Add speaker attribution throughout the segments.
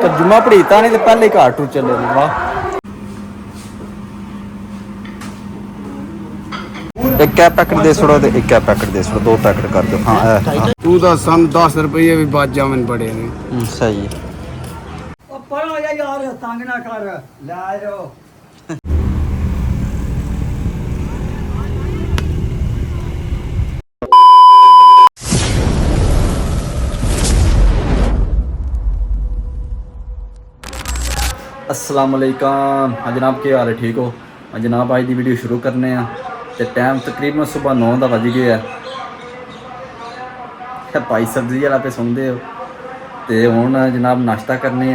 Speaker 1: ਤਰਜੁਮਾ ਪੜੀਤਾ ਨਹੀਂ ਤੇ ਪਹਿਲੇ ਘਰ ਟੁਰ ਚੱਲੇ ਨੇ। ਵਾਹ ਇੱਕ ਐ ਪੈਕਟ ਦੇ ਛੜੋ ਤੇ ਇੱਕ ਐ ਪੈਕਟ ਦੇ ਛੜੋ, 2 ਪੈਕਟ ਕਰ ਦਿਓ। ਹਾਂ
Speaker 2: ਤੂੰ ਤਾਂ ਸਾਨੂੰ 10 ਰੁਪਏ ਵੀ ਬਚ ਜਾਵਨ ਬੜੇ ਨੇ।
Speaker 1: ਸਹੀ ਹੈ।
Speaker 3: ਉਹ ਪੜੋ ਯਾਰ, ਤੰਗ ਨਾ ਕਰ, ਲੈ ਜਾਓ।
Speaker 1: अस्सलाम वालेकुम। हाँ जनाब, क्या हाल है? ठीक हो? हाँ जनाब, अज की वीडियो शुरू करने तो टाइम तकरीबन सुबह 9 का बज गया है। भाई सब्जी वाला पे सुनते हो तो हूँ जनाब नाश्ता करने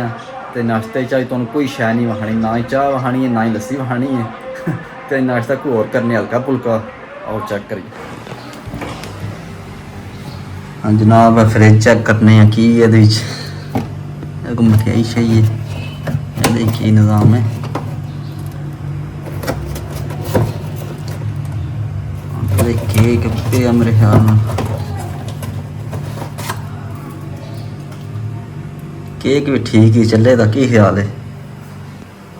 Speaker 1: तो नाश्ते अज तुहानूं कोई शै नहीं वखानी, ना ही चाह वखानी है ना ही लस्सी वखानी है। तो नाश्ता कोई होर करने, हल्का फुल्का। और चेक करिए। हाँ जनाब, फ्रिज चेक करने की ये मठियाई शही है, की निज़ाम है। केक पे मेरे ख्याल में केक भी ठीक ही चले दा, की ख्याल है?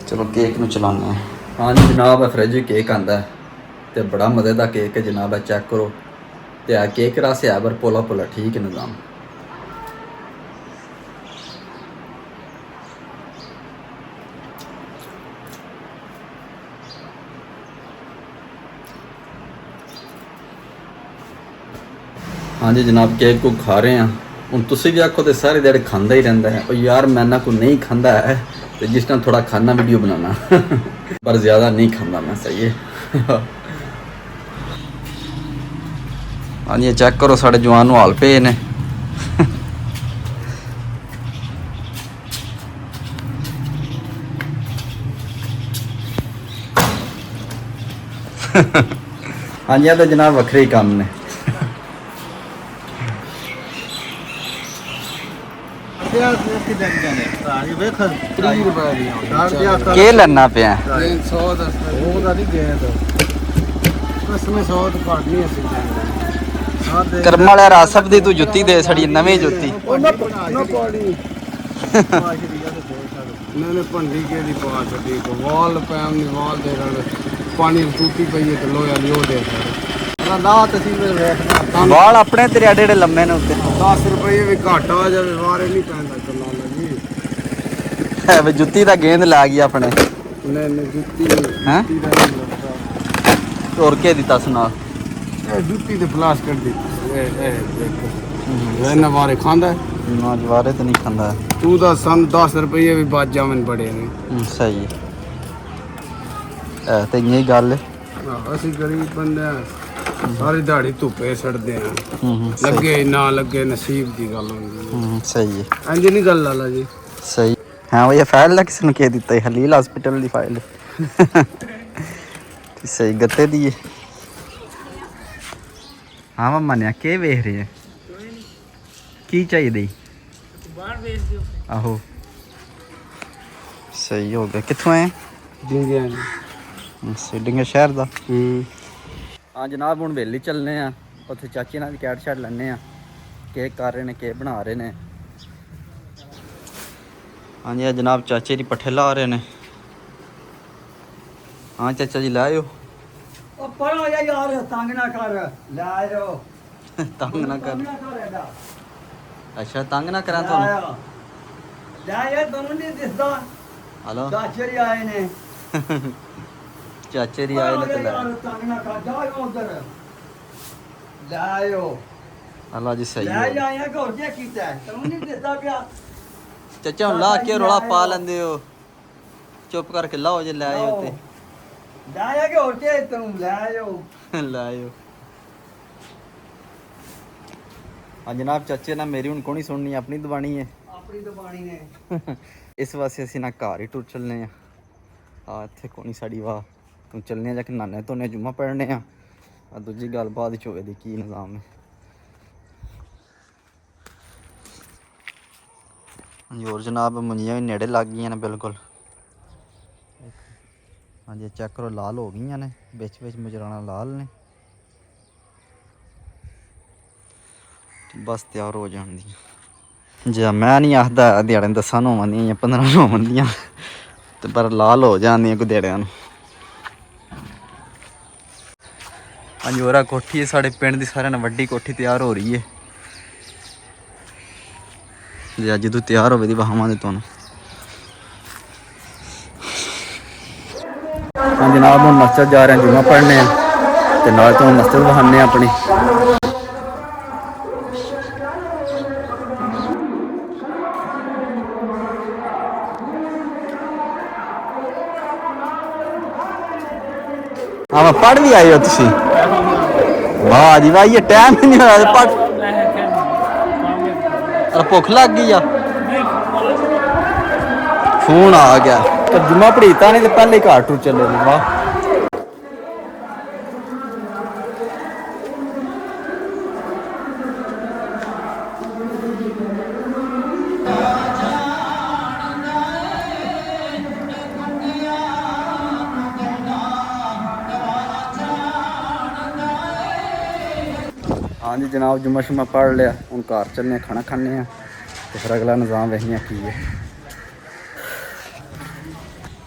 Speaker 1: चलो केक में चलाने हैं। हाँ जी जनाब, फ्रिज केक आंदा है तो बड़ा मज़े का केक है जनाब। चेक करो तो केक रस है पर पोला पोला ठीक है निज़ाम। हाँ जी जनाब, केक को खा रहे हैं हूँ। तुम भी आखो तो सारे दिहाड़े खाता ही रहता है। और यार मैं ना को नहीं खाता है तो जिस टाइम थोड़ा खाना वीडियो बनाना पर ज़्यादा नहीं खाता मैं। सही है। हाँ जी चेक करो, साढ़े जवान हाल पे ने। हाँ जी तो जनाब वखरे ही काम ने। के लड़ना पे कर्म वाले रासब दी तू जुत्ती दे छड़ी, नवी जुत्ती।
Speaker 2: भंडी के पा छी वाल पैम वाल दे पानी टूटी पई है तो लोया लियो दे
Speaker 1: वाल अपने तेरे एडे एडे लम्बे ने उत्ते।
Speaker 2: 10 रुपये भी घट आ जाए वारे नहीं पैंदा चलाना जी।
Speaker 1: जुत्ती का गेंद ला गया अपने।
Speaker 2: नहीं नहीं जुत्ती
Speaker 1: हैं और के दिता सुना?
Speaker 2: जुत्ती तो फ्लास कर दी ना वारे खांदा
Speaker 1: ना जवारे तो नहीं खांदा।
Speaker 2: तू तो सन 10 रुपये भी बच जावन बड़े ने।
Speaker 1: सही है तो यही गल है।
Speaker 2: ਅਸੀਂ ਗਰੀਬ ਬੰਦੇ ਆ, ਸਾਰੀ ਦਿਹਾੜੀ ਧੁੱਪੇ ਸੜਦੇ ਆ। ਲੱਗੇ ਨਾ ਲੱਗੇ ਨਸੀਬ ਦੀ ਗੱਲ ਹੁੰਦੀ ਹੈ।
Speaker 1: ਸਹੀ ਹੈ,
Speaker 2: ਇੰਜ ਨਹੀਂ ਗੱਲ ਲਾਲਾ ਜੀ।
Speaker 1: ਸਹੀ ਹਾਂ। ਉਹ ਇਹ ਫਾਈਲ ਲਾ ਕਿਸ ਨੂੰ ਕਹਿ ਦਿੱਤਾ ਹੈ? ਹਲੀਲ ਹਸਪੀਟਲ ਦੀ ਫਾਈਲ ਸਹੀ ਗੱਤੇ ਦੀ ਹੈ। ਹਾਂ ਮੰਮਾ ਨੇ ਕੀ ਵੇਖ ਰਹੇ ਹੈ? ਕੀ ਚਾਹੀਦਾ? ਬਾਹਰ ਵੇਚ ਦਿਓ। ਆਹੋ ਸਹੀ ਹੋ ਗਿਆ। ਕਿੱਥੋਂ ਆਏ?
Speaker 2: ਜਿੰਗਿਆ
Speaker 1: सिडिंग शहर का। हाँ जनाब, हूँ वेली चलने उत्थे चाची ना भी कैट शैट लैने केक कर रहे हैं, केक बना रहे हैं। हाँ जी जनाब, चाचे की पट्ठे ला रहे हैं। हाँ चाचा जी लै आओ।
Speaker 3: पढ़ो यार, तंग ना कर, ले जाओ।
Speaker 1: तंग ना कर। अच्छा तंग ना करा तो
Speaker 3: ले यार, तुम नहीं दिसदा।
Speaker 1: हेलो
Speaker 3: चाचे जी आए ने।
Speaker 1: चाचे दी आए ने तो
Speaker 3: तंग ना कर, जाओ उधर ले आओ।
Speaker 1: अल्लाह जी सही
Speaker 3: ले
Speaker 1: हो।
Speaker 3: आया कि और क्या कीता है? तुम नहीं दिसदा पिया।
Speaker 1: चाचा हूँ ला के रौला पा लेंदे हो, चुप करके लाओ जे ले आए ते।
Speaker 3: ले आया कि और क्या? तुम ले आओ।
Speaker 1: ले आयो। हाँ जनाब, चाचे ना मेरी हूँ कोनी सुननी, अपनी दबानी है।
Speaker 3: अपनी दबानी ने
Speaker 1: इस वास्ते असीं ना घर ही टुर चलने हाँ इत्थे कोनी साड़ी वाह। तू चलने जाके नाने धोने जुम्मा पढ़ने दूजी गल बाद च होवे दी की निज़ाम है। और जनाब मुंजियां भी नेड़े लग गई ने बिल्कुल। हाँ जी चेक करो, लाल हो गई ने, बिच बिच मुजराना लाल ने, बस तैयार हो जान दी। ਜੇ ਮੈਂ ਨਹੀਂ ਆਖਦਾ ਦਿਹਾੜੇ ਨੂੰ 10 ਨੂੰ ਆਉਂਦੀਆਂ ਜਾਂ 15 ਨੂੰ ਆਉਂਦੀਆਂ ਤੇ ਪਰ ਲਾਲ ਹੋ ਜਾਂਦੀਆਂ ਕੋਈ ਦਿਹਾੜਿਆਂ ਨੂੰ। ਅੰਜੋਰਾ ਕੋਠੀ ਹੈ ਸਾਡੇ ਪਿੰਡ ਦੀ, ਸਾਰਿਆਂ ਨਾਲ ਵੱਡੀ ਕੋਠੀ ਤਿਆਰ ਹੋ ਰਹੀ ਹੈ। ਜੇ ਅੱਜ ਤੋਂ ਤਿਆਰ ਹੋਵੇ ਦੀ ਵਹਾਵਾਂਗੇ ਤੁਹਾਨੂੰ। ਹਾਂ ਜਨਾਬ ਹੁਣ ਮਸਜਿਦ ਜਾ ਰਹੇ ਹਾਂ ਜੁਮਾ ਪੜ੍ਹਨੇ ਆ ਤੇ ਨਾਲ ਤੋਂ ਮਸਜਿਦ ਵਹਾਨੇ ਆਪਣੀ। हाँ पढ़ भी आए हो तुसी? वाह जी वाह, ये टाइम ही नहीं होया पढ़। अरे भुख लग गई या फोन आ गया तो जुम्मा पढ़ीता नहीं तो पहले ही घर टू चले। वाह हाँ जी जनाब जुम्मा शुम्मा पढ़ लिया, हूँ घर चलने खाना खाने तो फिर अगला निज़ाम वही की है।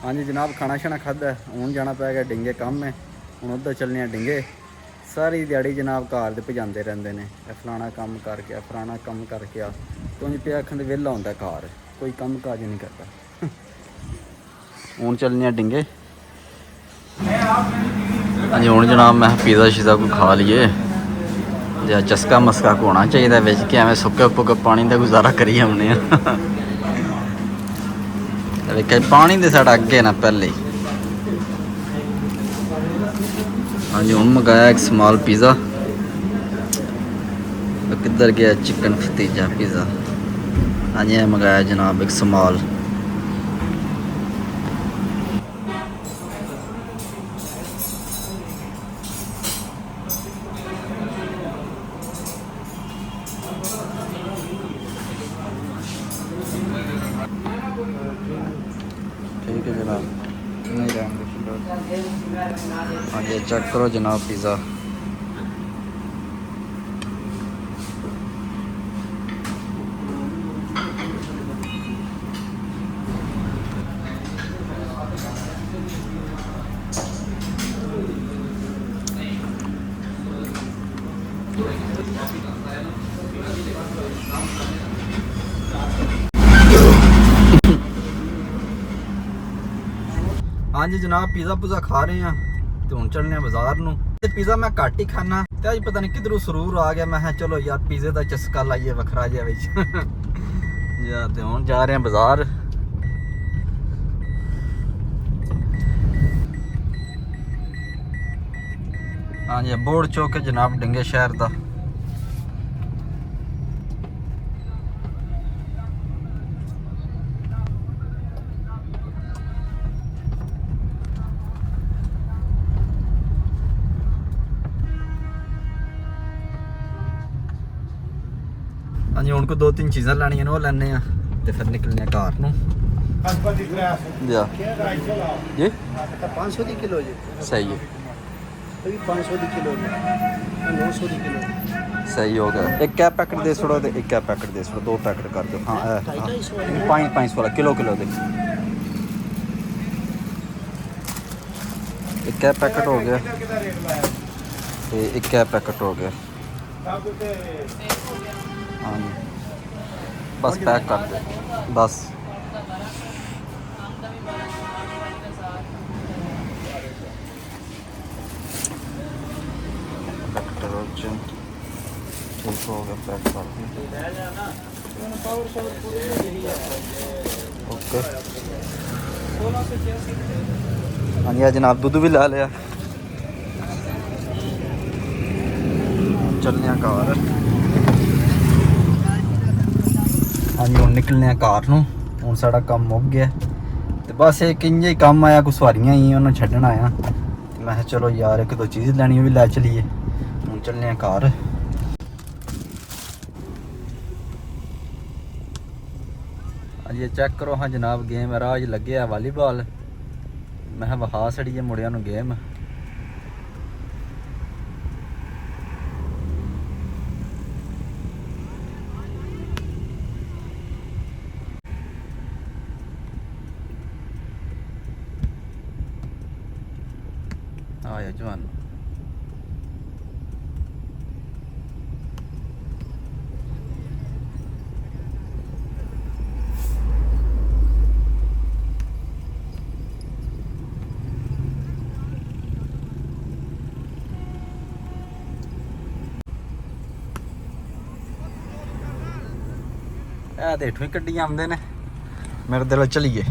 Speaker 1: हाँ जी जनाब खाना शाना खादा, हूँ जाना पैगा डिंगे काम है, हूँ उधर चलने डिंगे। सारी दिहाड़ी जनाब घर दे भजाते रहते हैं, फलाना कम करके आ फलाना कम करके आ, तो पे आखन वेला होंदा घर, कोई कम काज नहीं करता। हूँ चलने डिंगे। हाँ जी हूँ जनाब मैं पिज़्ज़ा शिज़्ज़ा कोई खा लीए ਜਾਂ ਚਸਕਾ ਮਸਕਾ ਹੋਣਾ ਚਾਹੀਦਾ ਵਿੱਚ ਕਿ ਐਵੇਂ ਸੁੱਕੇ ਪੁੱਕੇ ਪਾਣੀ ਦਾ ਗੁਜ਼ਾਰਾ ਕਰੀ ਆਉਂਦੇ ਆ। ਵੇਖਿਆ ਪਾਣੀ ਦੇ ਸਾਡਾ ਅੱਗੇ ਨਾ ਪਹਿਲੇ। ਹਾਂਜੀ ਹੁਣ ਮੰਗਾਇਆ ਇੱਕ ਸਮਾਲ ਪੀਜ਼ਾ। ਕਿੱਧਰ ਗਿਆ ਚਿਕਨ ਫਤੀਜਾ ਪੀਜ਼ਾ। ਹਾਂਜੀ ਇਹ ਮੰਗਾਇਆ ਜਨਾਬ ਇੱਕ ਸਮਾਲ। ठीक है जनाब नहीं रहेंगे। हाँ जी चेक करो जनाब पिज़्ज़ा। हाँ जी जनाब पिज़्ज़ा पुज़ा खा रहे हैं तो हम चलने बाजार नूं। ते पिज़्ज़ा मैं घट ही खाना ते अज पता नहीं किधरों सरूर आ गया, मैं चलो यार पिज़्ज़े का चस्का लाइए वखरा जिहा विच। यार ते हुण जा रहे हैं बाजार। हाँ जी बोर्ड चौक है जनाब डिंगे शहर का। हाँ जी हूँ को 2-3 चीज़ा लैनियां ने वो लैने तो फिर निकलने घर नूं। जी
Speaker 2: 500 ਦੀ ਕਿਲੋ ਜੀ
Speaker 1: सही है,
Speaker 2: ਇਹ 500 ਦੀ ਕਿਲੋ ਜੀ 900 ਦੀ ਕਿਲੋ
Speaker 1: सही हो गया। एक क्या पैकेट दे छोड़ो तो एक क्या पैकेट दे छोड़ो, 2 पैकेट कर दो। हाँ 500 वाला किलो किलो दे। एक क्या पैकेट हो गया तो एक क्या पैकेट हो गया। हाँ जी बस पैक कर दे बस। ठीक हो गया पैक कर दिया। ओके हाँ जी जनाब दूध भी ला लिया। चलने घर। हाँ जी हूँ निकलने घर नूं। हूँ साड़ा काम मुक गया तो बस एक इंजे ही काम आया, कुछ सवारियां ही उन्होंने छड्डण आया। मैं चलो यार एक दो चीज़ लैनी भी लै चलीए। हूँ चलने घर। हाँ जी चेक करो। हाँ जनाब गेम राज लगे है वालीबॉल। मैं वहा छड़िए मुड़िया नूं गेम। ਆਇਆ ਜਵਾਨ ਇਹ ਤੇ ਇਥੋਂ ਹੀ ਕੱਢੀ ਆਉਂਦੇ ਨੇ ਮੇਰੇ ਦਿਲ ਚਲੀਏ